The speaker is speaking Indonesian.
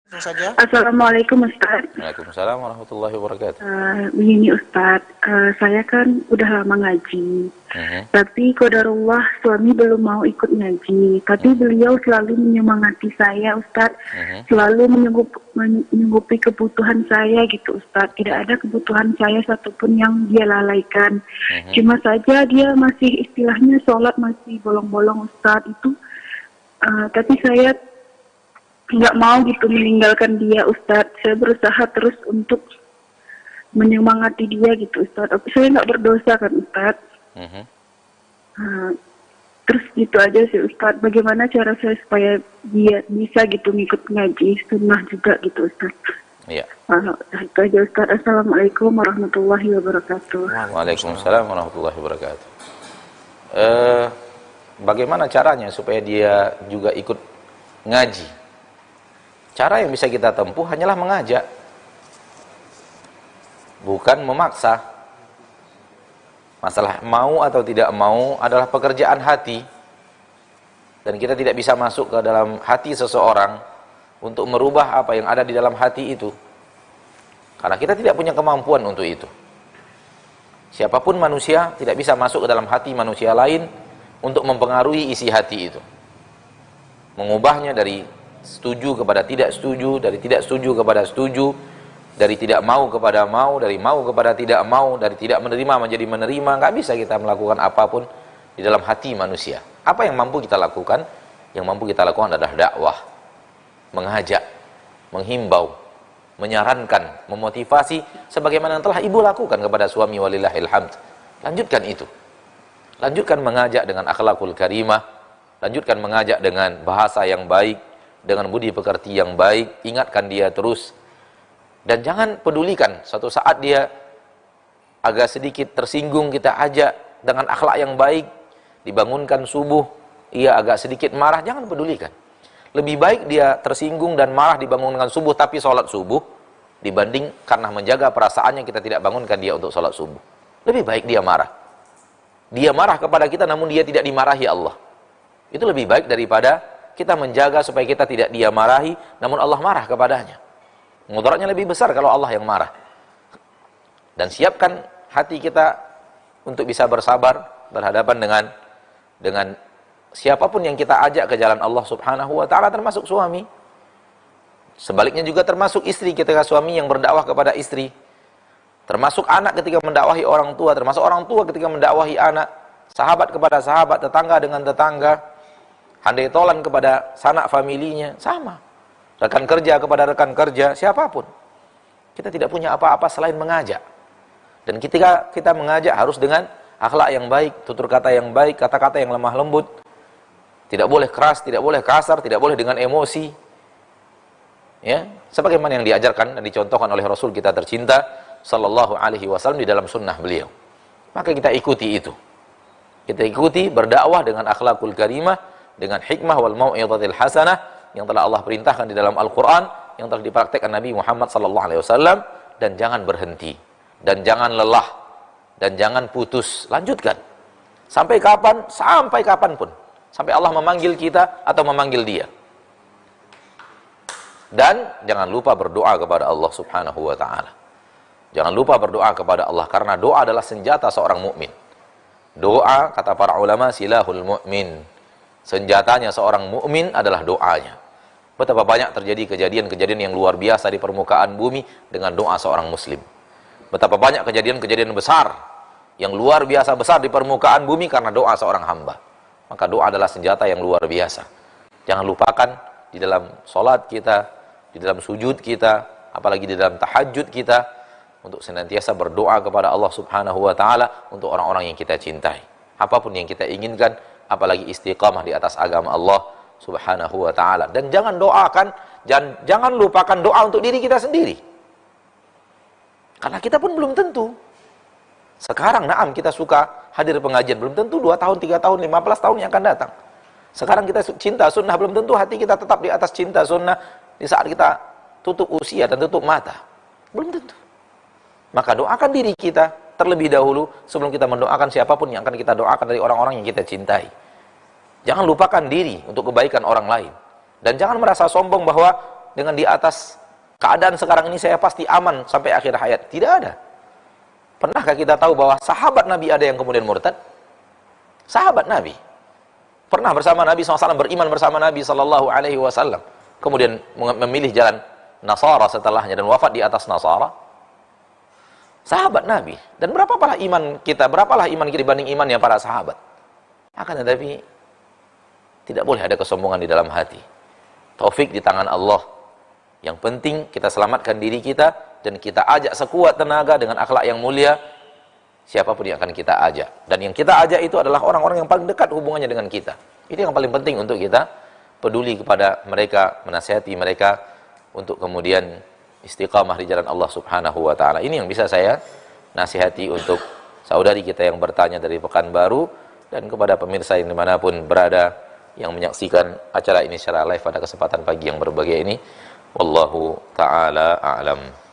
Langsung saja. Assalamualaikum Ustaz. Waalaikumsalam warahmatullahi wabarakatuh. Begini Ustaz, saya kan udah lama ngaji, tapi qadarullah suami belum mau ikut ngaji. Tapi beliau selalu menyemangati saya Ustaz, selalu menyanggupi kebutuhan saya gitu Ustaz. Tidak ada kebutuhan saya satupun yang dia lalaikan. Cuma saja dia masih istilahnya sholat masih bolong-bolong Ustaz itu. Tapi saya nggak mau gitu meninggalkan dia Ustadz. Saya berusaha terus untuk menyemangati dia gitu Ustadz. Tapi saya nggak berdosa kan Ustadz. Terus gitu aja sih Ustadz. Bagaimana cara saya supaya dia bisa gitu ngikut ngaji sunnah juga gitu Ustadz. Iya. Itu aja Ustadz. Assalamualaikum warahmatullahi wabarakatuh. Waalaikumsalam warahmatullahi wabarakatuh. Bagaimana caranya supaya dia juga ikut ngaji? Cara yang bisa kita tempuh hanyalah mengajak, bukan memaksa. Masalah mau atau tidak mau adalah pekerjaan hati, dan kita tidak bisa masuk ke dalam hati seseorang untuk merubah apa yang ada di dalam hati itu, karena kita tidak punya kemampuan untuk itu. Siapapun manusia tidak bisa masuk ke dalam hati manusia lain untuk mempengaruhi isi hati itu, mengubahnya dari setuju kepada tidak setuju, dari tidak setuju kepada setuju, dari tidak mau kepada mau, dari mau kepada tidak mau, dari tidak menerima menjadi menerima. Nggak bisa kita melakukan apapun di dalam hati manusia. Apa yang mampu kita lakukan? Yang mampu kita lakukan adalah dakwah, mengajak, menghimbau, menyarankan, memotivasi, sebagaimana yang telah ibu lakukan kepada suami, walillahil hamd. Lanjutkan itu. Lanjutkan mengajak dengan akhlakul karimah, lanjutkan mengajak dengan bahasa yang baik, dengan budi pekerti yang baik. Ingatkan dia terus, dan jangan pedulikan suatu saat dia agak sedikit tersinggung, kita ajak dengan akhlak yang baik, dibangunkan subuh, ia agak sedikit marah, jangan pedulikan. Lebih baik dia tersinggung dan marah dibangunkan subuh tapi sholat subuh, dibanding karena menjaga perasaannya kita tidak bangunkan dia untuk sholat subuh. Lebih baik dia marah kepada kita namun dia tidak dimarahi Allah. Itu lebih baik daripada kita menjaga supaya kita tidak dia marahi, namun Allah marah kepadanya. Mudaratnya lebih besar kalau Allah yang marah. Dan siapkan hati kita untuk bisa bersabar berhadapan dengan siapapun yang kita ajak ke jalan Allah Subhanahu wa taala, termasuk suami. Sebaliknya juga termasuk istri ketika suami yang berdakwah kepada istri. Termasuk anak ketika mendakwahi orang tua, termasuk orang tua ketika mendakwahi anak, sahabat kepada sahabat, tetangga dengan tetangga, handai tolan kepada sanak familinya, sama. Rekan kerja kepada rekan kerja, siapapun. Kita tidak punya apa-apa selain mengajak. Dan ketika kita mengajak harus dengan akhlak yang baik, tutur kata yang baik, kata-kata yang lemah lembut. Tidak boleh keras, tidak boleh kasar, tidak boleh dengan emosi. Ya, sebagaimana yang diajarkan dan dicontohkan oleh Rasul kita tercinta sallallahu alaihi wasallam di dalam sunnah beliau. Maka kita ikuti itu. Kita ikuti berdakwah dengan akhlakul karimah, dengan hikmah wal mau'izatil hasanah yang telah Allah perintahkan di dalam Al-Qur'an, yang telah dipraktikkan Nabi Muhammad sallallahu alaihi wasallam, dan jangan berhenti, dan jangan lelah, dan jangan putus. Lanjutkan. Sampai kapan? Sampai kapanpun. Sampai Allah memanggil kita atau memanggil dia. Dan jangan lupa berdoa kepada Allah Subhanahu wa taala. Jangan lupa berdoa kepada Allah, karena doa adalah senjata seorang mukmin. Doa, kata para ulama, silahul mukmin. Senjatanya seorang mukmin adalah doanya. Betapa banyak terjadi kejadian-kejadian yang luar biasa di permukaan bumi dengan doa seorang muslim. Betapa banyak kejadian-kejadian besar yang luar biasa besar di permukaan bumi karena doa seorang hamba. Maka doa adalah senjata yang luar biasa. Jangan lupakan di dalam sholat kita, di dalam sujud kita, apalagi di dalam tahajud kita, untuk senantiasa berdoa kepada Allah Subhanahu wa taala untuk orang-orang yang kita cintai. Apapun yang kita inginkan, apalagi istiqamah di atas agama Allah Subhanahu wa taala. Dan jangan lupakan doa untuk diri kita sendiri. Karena kita pun belum tentu. Sekarang naam kita suka hadir pengajian, belum tentu 2 tahun, 3 tahun, 15 tahun yang akan datang. Sekarang kita cinta sunnah, belum tentu hati kita tetap di atas cinta sunnah di saat kita tutup usia dan tutup mata. Belum tentu. Maka doakan diri kita terlebih dahulu sebelum kita mendoakan siapapun yang akan kita doakan dari orang-orang yang kita cintai. Jangan lupakan diri untuk kebaikan orang lain. Dan jangan merasa sombong bahwa dengan di atas keadaan sekarang ini saya pasti aman sampai akhir hayat. Tidak ada. Pernahkah kita tahu bahwa sahabat Nabi ada yang kemudian murtad? Sahabat Nabi pernah bersama Nabi SAW, beriman bersama Nabi SAW, kemudian memilih jalan Nasara setelahnya dan wafat di atas Nasara. Sahabat Nabi. Dan berapalah iman kita dibanding imannya para sahabat. Akan tetapi tidak boleh ada kesombongan di dalam hati. Taufik di tangan Allah. Yang penting kita selamatkan diri kita dan kita ajak sekuat tenaga dengan akhlak yang mulia siapapun yang akan kita ajak. Dan yang kita ajak itu adalah orang-orang yang paling dekat hubungannya dengan kita. Itu yang paling penting untuk kita peduli kepada mereka, menasihati mereka untuk kemudian istiqamah di jalan Allah Subhanahu wa taala. Ini yang bisa saya nasihati untuk saudari kita yang bertanya dari Pekanbaru dan kepada pemirsa yang dimanapun berada yang menyaksikan acara ini secara live pada kesempatan pagi yang berbahagia ini. Wallahu ta'ala a'lam.